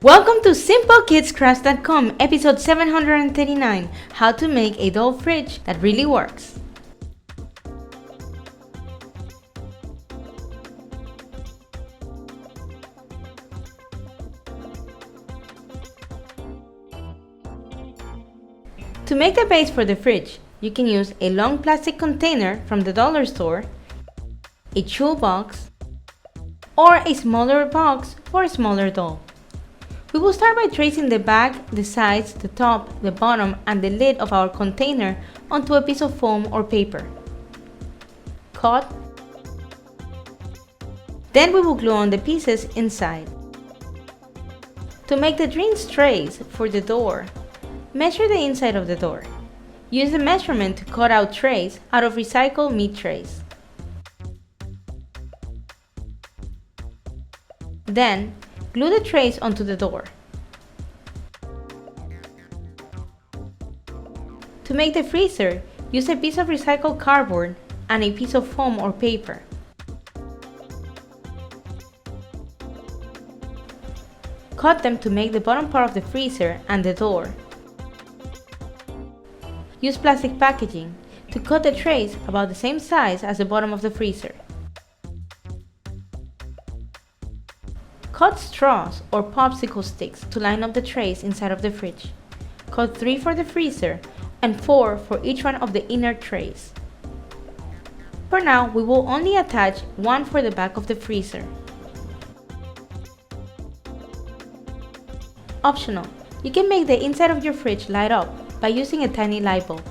Welcome to Simplekidscrafts.com, episode 739, how to make a doll fridge that really works. To make the base for the fridge, you can use a long plastic container from the dollar store, a tool box, or a smaller box for a smaller doll. We will start by tracing the back, the sides, the top, the bottom, and the lid of our container onto a piece of foam or paper. Cut. Then we will glue on the pieces inside. To make the drinks trays for the door, measure the inside of the door. Use the measurement to cut out trays out of recycled meat trays. Then, glue the trays onto the door. To make the freezer, use a piece of recycled cardboard and a piece of foam or paper. Cut them to make the bottom part of the freezer and the door. Use plastic packaging to cut the trays about the same size as the bottom of the freezer. Cut straws or popsicle sticks to line up the trays inside of the fridge. Cut 3 for the freezer and 4 for each one of the inner trays. For now, we will only attach 1 for the back of the freezer. Optional, you can make the inside of your fridge light up by using a tiny light bulb.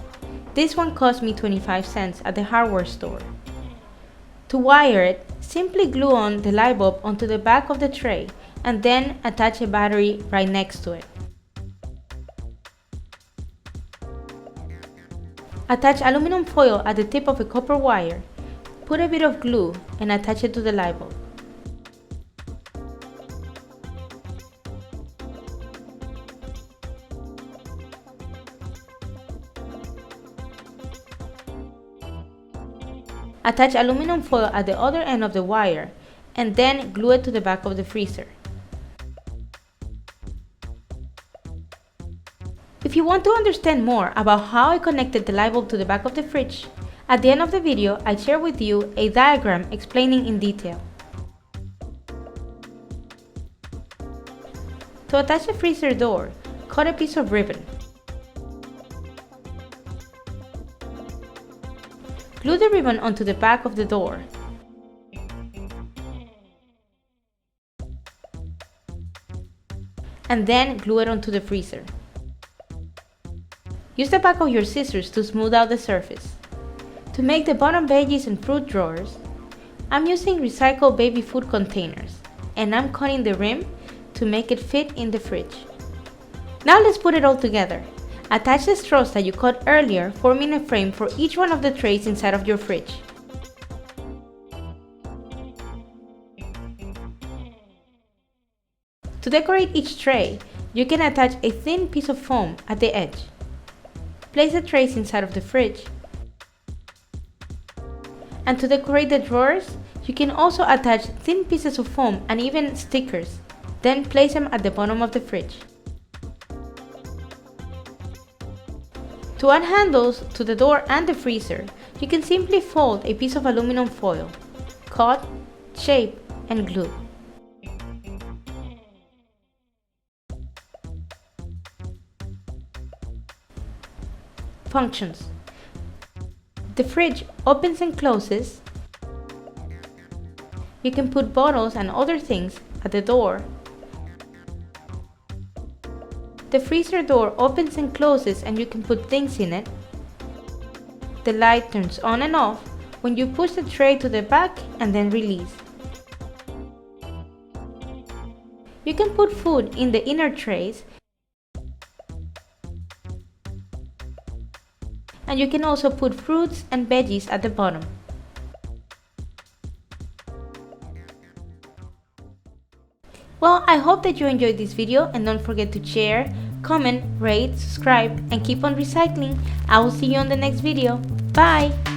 This one cost me 25 cents at the hardware store. To wire it, simply glue on the light bulb onto the back of the tray and then attach a battery right next to it. Attach aluminum foil at the tip of a copper wire, put a bit of glue and attach it to the light bulb. Attach aluminum foil at the other end of the wire and then glue it to the back of the freezer. If you want to understand more about how I connected the light bulb to the back of the fridge, at the end of the video I share with you a diagram explaining in detail. To attach the freezer door, cut a piece of ribbon. Glue the ribbon onto the back of the door. And then glue it onto the freezer. Use the back of your scissors to smooth out the surface. To make the bottom veggies and fruit drawers, I'm using recycled baby food containers and I'm cutting the rim to make it fit in the fridge. Now let's put it all together. Attach the straws that you cut earlier, forming a frame for each one of the trays inside of your fridge. To decorate each tray, you can attach a thin piece of foam at the edge. Place the trays inside of the fridge. And to decorate the drawers, you can also attach thin pieces of foam and even stickers. Then place them at the bottom of the fridge. To add handles to the door and the freezer, you can simply fold a piece of aluminum foil, cut, shape, and glue. Functions. The fridge opens and closes. You can put bottles and other things at the door. The freezer door opens and closes and you can put things in it. The light turns on and off when you push the tray to the back and then release. You can put food in the inner trays and you can also put fruits and veggies at the bottom. Well, I hope that you enjoyed this video and don't forget to share, comment, rate, subscribe, and keep on recycling. I will see you on the next video. Bye!